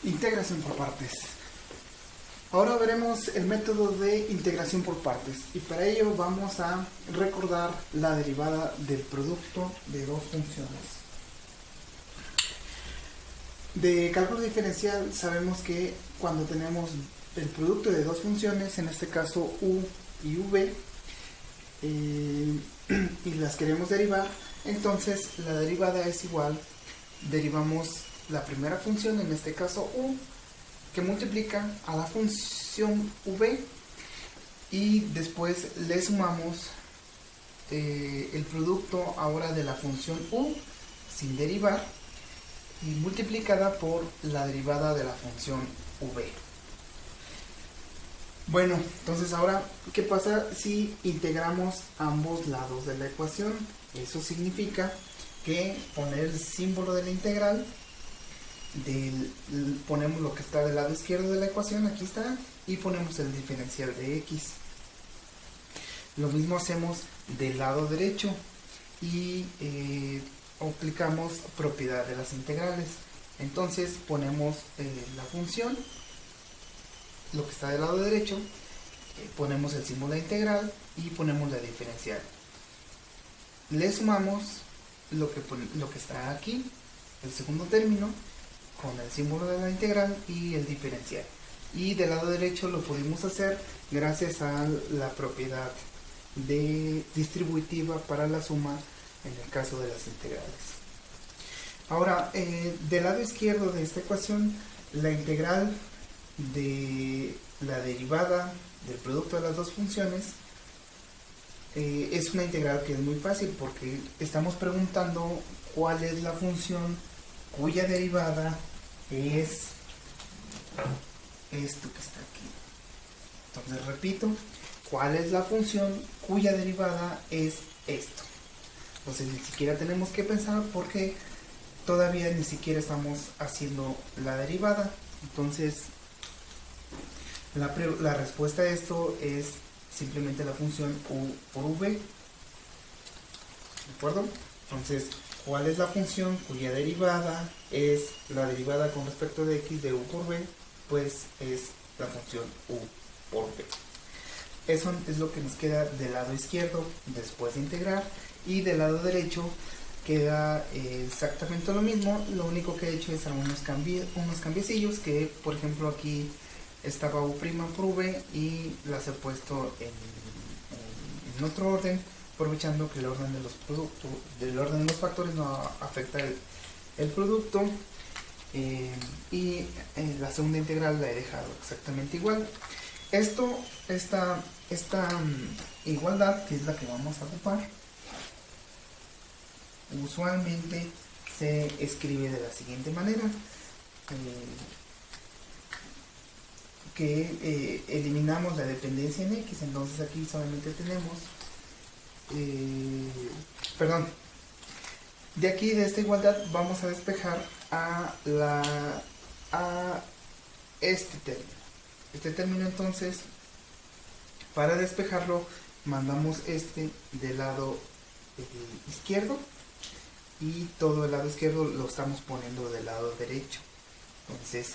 Integración por partes. Ahora veremos el método de integración por partes y para ello vamos a recordar la derivada del producto de dos funciones. De cálculo diferencial sabemos que cuando tenemos el producto de dos funciones, en este caso u y v, y las queremos derivar, entonces la derivada es igual, derivamos la primera función, en este caso u, que multiplica a la función v y después le sumamos el producto ahora de la función u sin derivar y multiplicada por la derivada de la función v. Bueno, entonces ahora, ¿qué pasa si integramos ambos lados de la ecuación? Eso significa que poner el símbolo de la integral, ponemos lo que está del lado izquierdo de la ecuación, aquí está, y ponemos el diferencial de x. Lo mismo hacemos del lado derecho y aplicamos propiedad de las integrales. Entonces ponemos la función, lo que está del lado derecho, ponemos el símbolo de integral y ponemos la diferencial. Le sumamos lo que está aquí, el segundo término, con el símbolo de la integral y el diferencial. Y del lado derecho lo pudimos hacer gracias a la propiedad distributiva para la suma en el caso de las integrales. Ahora, del lado izquierdo de esta ecuación, la integral de la derivada del producto de las dos funciones es una integral que es muy fácil porque estamos preguntando cuál es la función cuya derivada es esto que está aquí. Entonces repito, ¿cuál es la función cuya derivada es esto? Entonces ni siquiera tenemos que pensar porque todavía ni siquiera estamos haciendo la derivada. Entonces la respuesta a esto es simplemente la función u por v. ¿De acuerdo? Entonces, ¿cuál es la función cuya derivada es la derivada con respecto de x de u por v? Pues es la función u por v. Eso es lo que nos queda del lado izquierdo después de integrar, y del lado derecho queda exactamente lo mismo. Lo único que he hecho es unos cambiecillos, que por ejemplo aquí estaba u' por v y las he puesto en otro orden, aprovechando que el orden de los productos, del orden de los factores no afecta el producto, y la segunda integral la he dejado exactamente igual. Esta igualdad, que es la que vamos a ocupar, usualmente se escribe de la siguiente manera, que eliminamos la dependencia en x. Entonces aquí solamente tenemos de aquí, de esta igualdad, vamos a despejar a este término. Entonces, para despejarlo, mandamos del lado izquierdo y todo el lado izquierdo lo estamos poniendo del lado derecho. Entonces,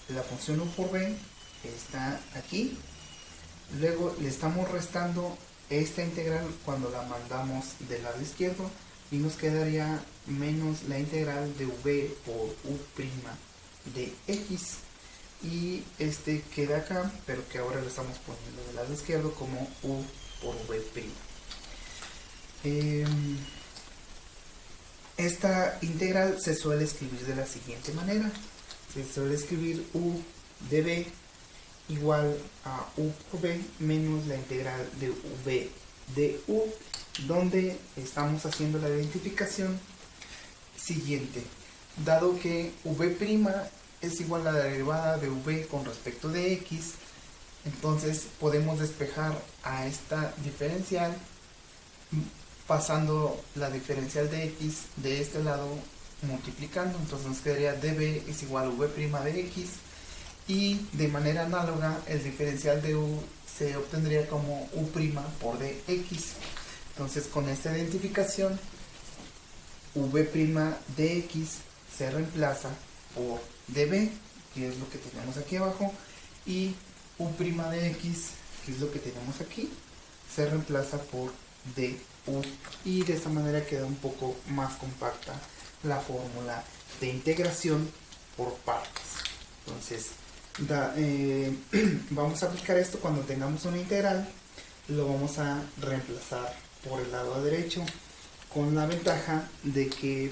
la función u por v está aquí. Luego le estamos restando esta integral cuando la mandamos del lado izquierdo y nos quedaría menos la integral de v por u' de x, y queda acá, pero que ahora lo estamos poniendo del lado izquierdo como u por v'. Esta integral se suele escribir de la siguiente manera. Se suele escribir u de v igual a u por v menos la integral de v de u, donde estamos haciendo la identificación siguiente. Dado que v' es igual a la derivada de v con respecto de x, entonces podemos despejar a esta diferencial pasando la diferencial de x de este lado multiplicando. Entonces nos quedaría dv es igual a v' de x, y de manera análoga el diferencial de u se obtendría como u' por dx. Entonces con esta identificación, v' de x se reemplaza por dv, que es lo que tenemos aquí abajo, y u' de x, que es lo que tenemos aquí, se reemplaza por du, y de esta manera queda un poco más compacta la fórmula de integración por partes. Entonces vamos a aplicar esto cuando tengamos una integral. Lo vamos a reemplazar por el lado derecho, con la ventaja de que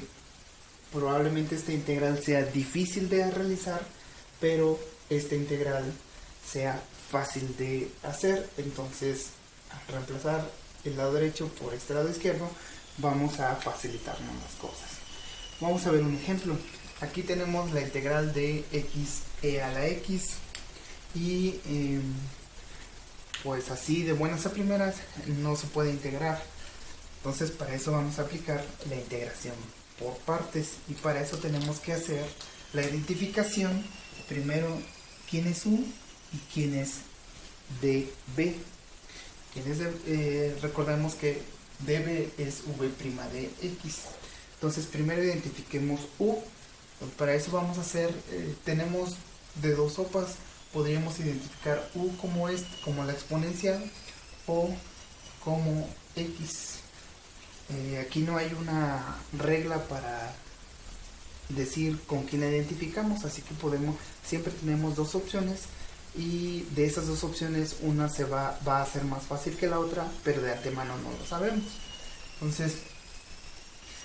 probablemente esta integral sea difícil de realizar, pero esta integral sea fácil de hacer. Entonces, al reemplazar el lado derecho por este lado izquierdo, vamos a facilitarnos las cosas. Vamos a ver un ejemplo. Aquí tenemos la integral de x a la x, y pues así de buenas a primeras no se puede integrar. Entonces para eso vamos a aplicar la integración por partes, y para eso tenemos que hacer la identificación. Primero, quién es u y quién es db. Recordemos que db es v' de x. Entonces primero identifiquemos u. Para eso vamos a hacer, tenemos de dos sopas. Podríamos identificar u como la exponencial, o como x. Aquí no hay una regla para decir con quién la identificamos, así que siempre tenemos dos opciones, y de esas dos opciones una va a ser más fácil que la otra, pero de antemano no lo sabemos. Entonces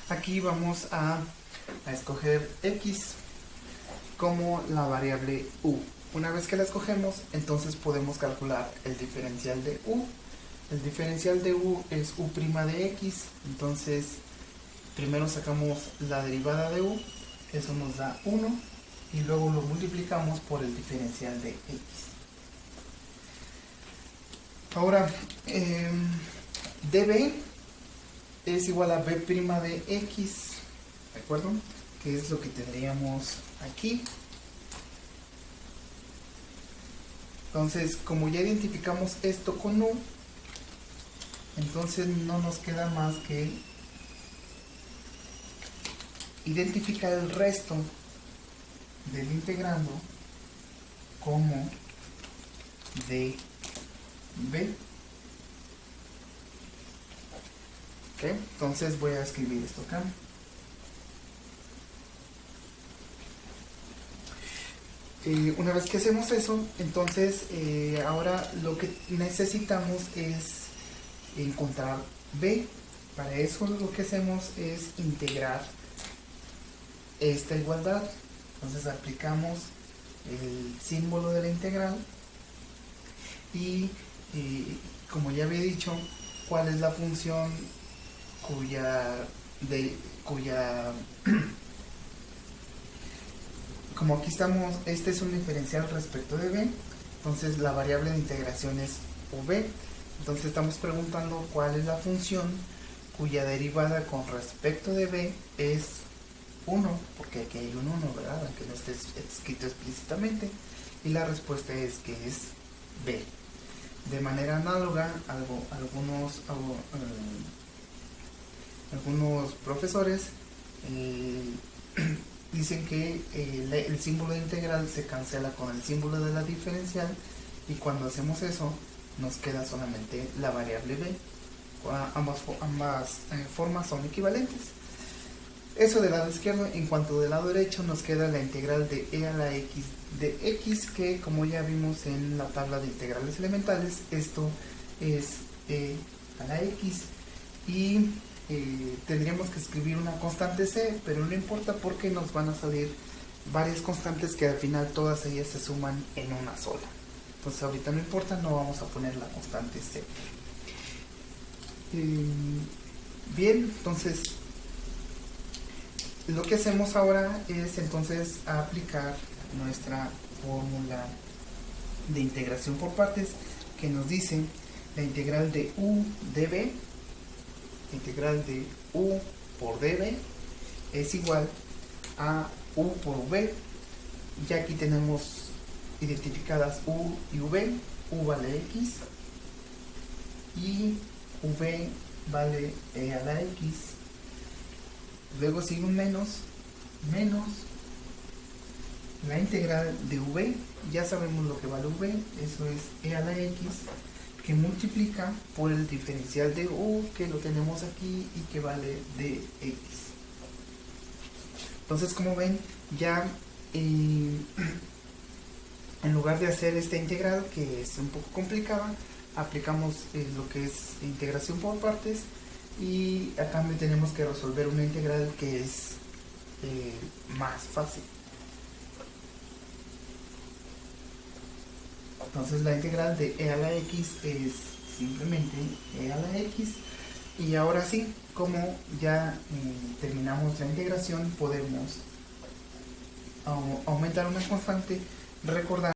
aquí vamos a escoger x como la variable u. Una vez que la escogemos, entonces podemos calcular el diferencial de u. El diferencial de u es u' de x. Entonces primero sacamos la derivada de u, eso nos da 1, y luego lo multiplicamos por el diferencial de x. Ahora, db es igual a b' de x, ¿de acuerdo? Que es lo que tendríamos aquí. Entonces, como ya identificamos esto con u, entonces no nos queda más que identificar el resto del integrando como db. ¿Ok? Entonces voy a escribir esto acá. Una vez que hacemos eso, entonces ahora lo que necesitamos es encontrar b. Para eso lo que hacemos es integrar esta igualdad. Entonces aplicamos el símbolo de la integral, y como ya había dicho, cuál es la función como aquí estamos, este es un diferencial respecto de b, entonces la variable de integración es v. Entonces estamos preguntando cuál es la función cuya derivada con respecto de b es 1, porque aquí hay un 1, ¿verdad? Aunque no esté escrito explícitamente, y la respuesta es que es b. De manera análoga, algunos profesores dicen que el símbolo de integral se cancela con el símbolo de la diferencial, y cuando hacemos eso nos queda solamente la variable b. Ambas formas son equivalentes. Eso del lado izquierdo. En cuanto del lado derecho, nos queda la integral de e a la x de x, que como ya vimos en la tabla de integrales elementales, esto es e a la x, y tendríamos que escribir una constante c, pero no importa porque nos van a salir varias constantes que al final todas ellas se suman en una sola. Entonces ahorita no importa, no vamos a poner la constante c. Bien, entonces lo que hacemos ahora es entonces aplicar nuestra fórmula de integración por partes, que nos dice la integral de u db, integral de u por db es igual a u por v. Ya aquí tenemos identificadas u y v. U vale x y v vale e a la x. Luego sigue un menos, la integral de v, ya sabemos lo que vale v, eso es e a la x, que multiplica por el diferencial de u, que lo tenemos aquí y que vale dx. Entonces, como ven, ya en lugar de hacer esta integral, que es un poco complicada, aplicamos lo que es integración por partes, y a cambio tenemos que resolver una integral que es más fácil. Entonces la integral de e a la x es simplemente e a la x, y ahora sí, como ya terminamos la integración, podemos aumentar una constante recordando